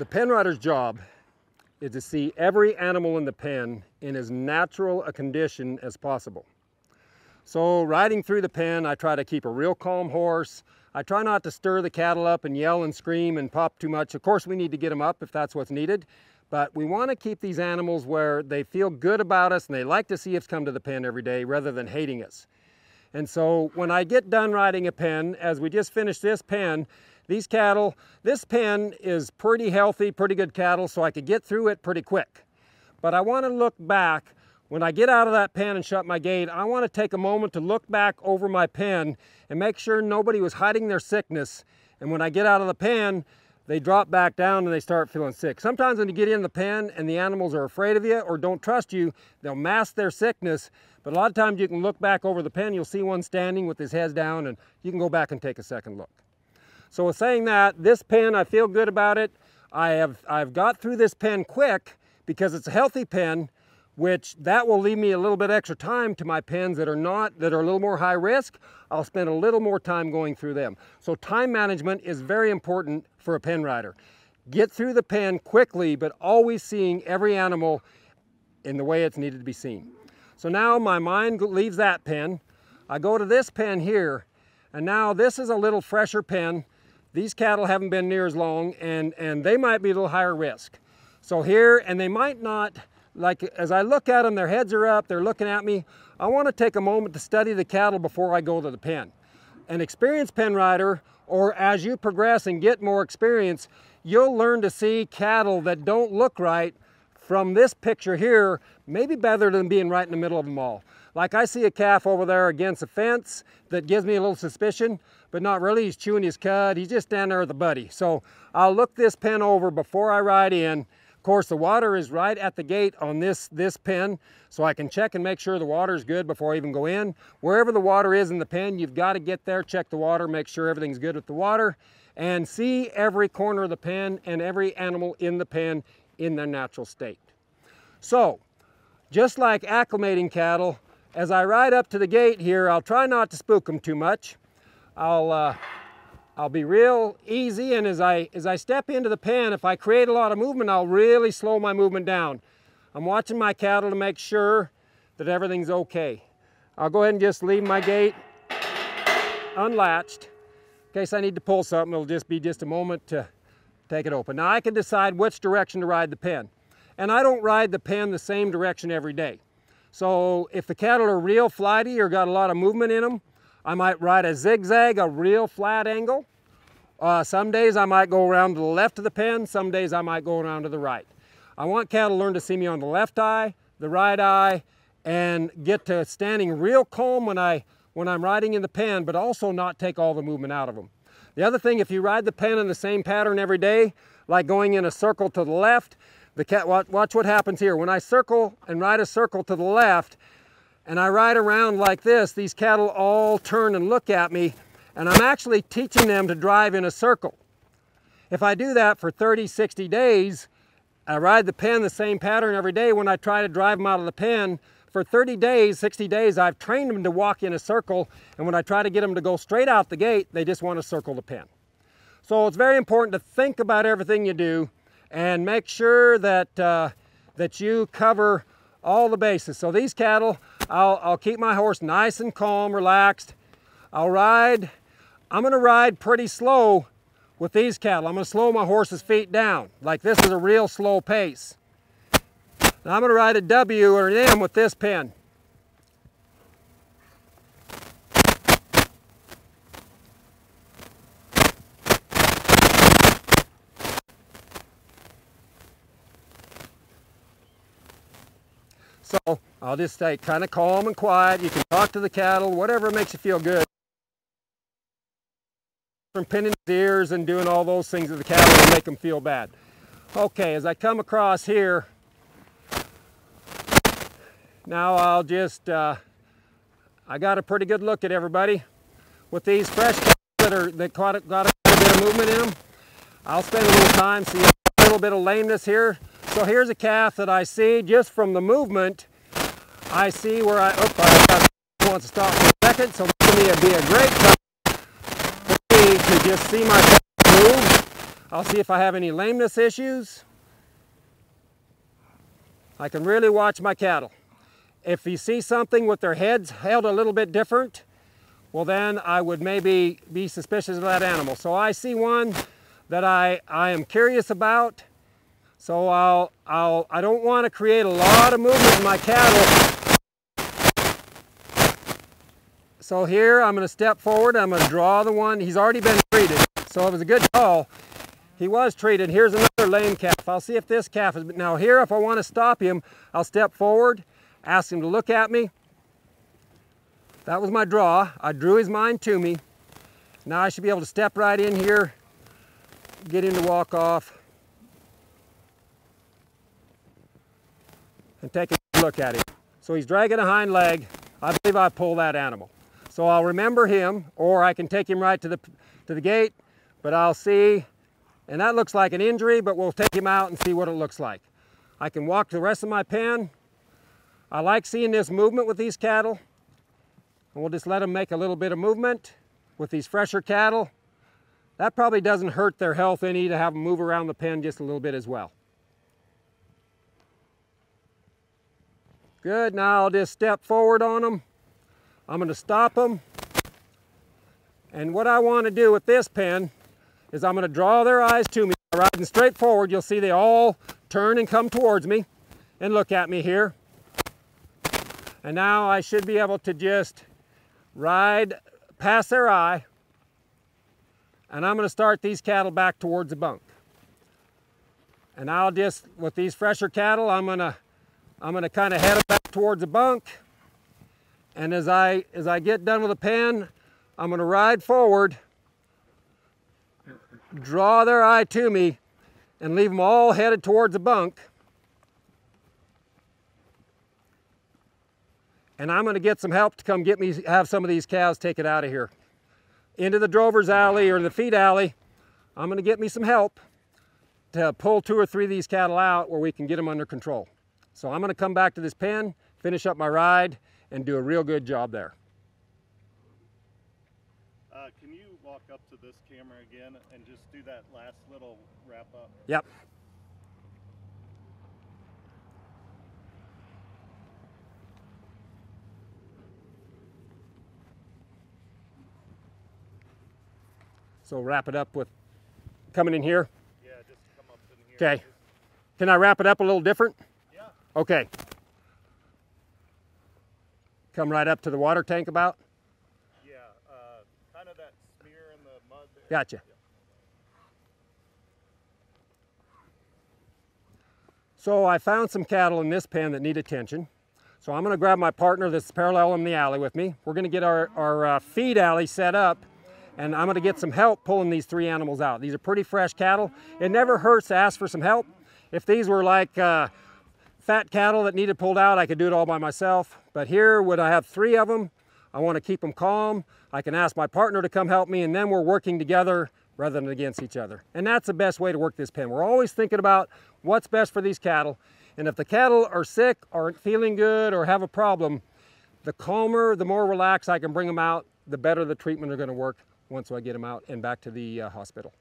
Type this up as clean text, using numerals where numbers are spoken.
The pen rider's job is to see every animal in the pen in as natural a condition as possible. So riding through the pen, I try to keep a real calm horse. I try not to stir the cattle up and yell and scream and pop too much. Of course, we need to get them up if that's what's needed, but we want to keep these animals where they feel good about us and they like to see us come to the pen every day rather than hating us. And so when I get done riding a pen, as we just finished this pen, these cattle, this pen is pretty healthy, pretty good cattle, so I could get through it pretty quick. But I want to look back. When I get out of that pen and shut my gate, I want to take a moment to look back over my pen and make sure nobody was hiding their sickness. And when I get out of the pen, they drop back down and they start feeling sick. Sometimes when you get in the pen and the animals are afraid of you or don't trust you, they'll mask their sickness. But a lot of times you can look back over the pen, you'll see one standing with his head down, and you can go back and take a second look. So with saying that, this pen, I feel good about it. I've got through this pen quick because it's a healthy pen, which that will leave me a little bit extra time to my pens that are a little more high risk. I'll spend a little more time going through them. So time management is very important for a pen rider. Get through the pen quickly, but always seeing every animal in the way it's needed to be seen. So now my mind leaves that pen. I go to this pen here, and now this is a little fresher pen. These cattle haven't been near as long, and they might be a little higher risk. So here, and they might not, like as I look at them, their heads are up, they're looking at me. I want to take a moment to study the cattle before I go to the pen. An experienced pen rider, or as you progress and get more experience, you'll learn to see cattle that don't look right from this picture here, maybe better than being right in the middle of them all. Like I see a calf over there against a fence that gives me a little suspicion, but not really. He's chewing his cud. He's just standing there with a buddy. So I'll look this pen over before I ride in. Of course, the water is right at the gate on this pen, so I can check and make sure the water is good before I even go in. Wherever the water is in the pen, you've got to get there, check the water, make sure everything's good with the water, and see every corner of the pen and every animal in the pen in their natural state. So, just like acclimating cattle, as I ride up to the gate here, I'll try not to spook them too much. I'll be real easy, and as I step into the pen, if I create a lot of movement, I'll really slow my movement down. I'm watching my cattle to make sure that everything's okay. I'll go ahead and just leave my gate unlatched. In case I need to pull something, it'll just be a moment to take it open. Now I can decide which direction to ride the pen. And I don't ride the pen the same direction every day. So if the cattle are real flighty or got a lot of movement in them, I might ride a zigzag, a real flat angle. Some days I might go around to the left of the pen, some days I might go around to the right. I want cattle to learn to see me on the left eye, the right eye, and get to standing real calm when I'm riding in the pen, but also not take all the movement out of them. The other thing, if you ride the pen in the same pattern every day, like going in a circle to the left, watch what happens here. When I circle and ride a circle to the left, and I ride around like this, these cattle all turn and look at me, and I'm actually teaching them to drive in a circle. If I do that for 30, 60 days, I ride the pen the same pattern every day. When I try to drive them out of the pen, for 30 days, 60 days, I've trained them to walk in a circle, and when I try to get them to go straight out the gate, they just want to circle the pen. So it's very important to think about everything you do and make sure that, that you cover all the bases. So these cattle, I'll keep my horse nice and calm, relaxed. I'm going to ride pretty slow with these cattle. I'm going to slow my horse's feet down. Like this is a real slow pace. Now I'm going to ride a W or an M with this pen. So I'll just stay kind of calm and quiet. You can talk to the cattle, whatever makes you feel good. From pinning his ears and doing all those things to the cattle to make them feel bad. Okay, as I come across here, now I'll just, I got a pretty good look at everybody. With these fresh cattle that got a bit of movement in them, I'll spend a little time, see a little bit of lameness here. So here's a calf that I see just from the movement. I see where I want to stop for a second, so this will be a great time for me to just see my calf move. I'll see if I have any lameness issues. I can really watch my cattle. If you see something with their heads held a little bit different, well then I would maybe be suspicious of that animal. So I see one that I am curious about. So I don't want to create a lot of movement in my cattle. So here I'm going to step forward. I'm going to draw the one. He's already been treated, so it was a good call. He was treated. Here's another lame calf. I'll see if this calf is, now here if I want to stop him, I'll step forward, ask him to look at me. That was my draw. I drew his mind to me. Now I should be able to step right in here, get him to walk off, and take a look at him. So he's dragging a hind leg. I believe I pull that animal. So I'll remember him, or I can take him right to the gate, but I'll see, and that looks like an injury, but we'll take him out and see what it looks like. I can walk the rest of my pen. I like seeing this movement with these cattle, and we'll just let them make a little bit of movement with these fresher cattle. That probably doesn't hurt their health any to have them move around the pen just a little bit as well. Good, now I'll just step forward on them. I'm going to stop them. And what I want to do with this pen is I'm going to draw their eyes to me. Riding straight forward, you'll see they all turn and come towards me and look at me here. And now I should be able to just ride past their eye. And I'm going to start these cattle back towards the bunk. And I'll just, with these fresher cattle, I'm going to kind of head them back towards the bunk. And as I get done with the pen, I'm going to ride forward, draw their eye to me, and leave them all headed towards the bunk. And I'm going to get some help to come get me, have some of these cows taken out of here. Into the drover's alley or the feed alley, I'm going to get me some help to pull 2 or 3 of these cattle out where we can get them under control. So I'm going to come back to this pen, finish up my ride, and do a real good job there. Can you walk up to this camera again and just do that last little wrap up? Yep. So wrap it up with coming in here? Yeah, just come up in here. Okay. Can I wrap it up a little different? Yeah. Okay. Come right up to the water tank about? Yeah, kind of that smear in the mud there. Gotcha. Yeah. So I found some cattle in this pen that need attention. So I'm going to grab my partner that's parallel in the alley with me. We're going to get our feed alley set up, and I'm going to get some help pulling these 3 animals out. These are pretty fresh cattle. It never hurts to ask for some help. If these were like fat cattle that needed pulled out, I could do it all by myself. But here, when I have 3 of them, I want to keep them calm. I can ask my partner to come help me, and then we're working together rather than against each other. And that's the best way to work this pen. We're always thinking about what's best for these cattle. And if the cattle are sick, aren't feeling good, or have a problem, the calmer, the more relaxed I can bring them out, the better the treatment are going to work once I get them out and back to the hospital.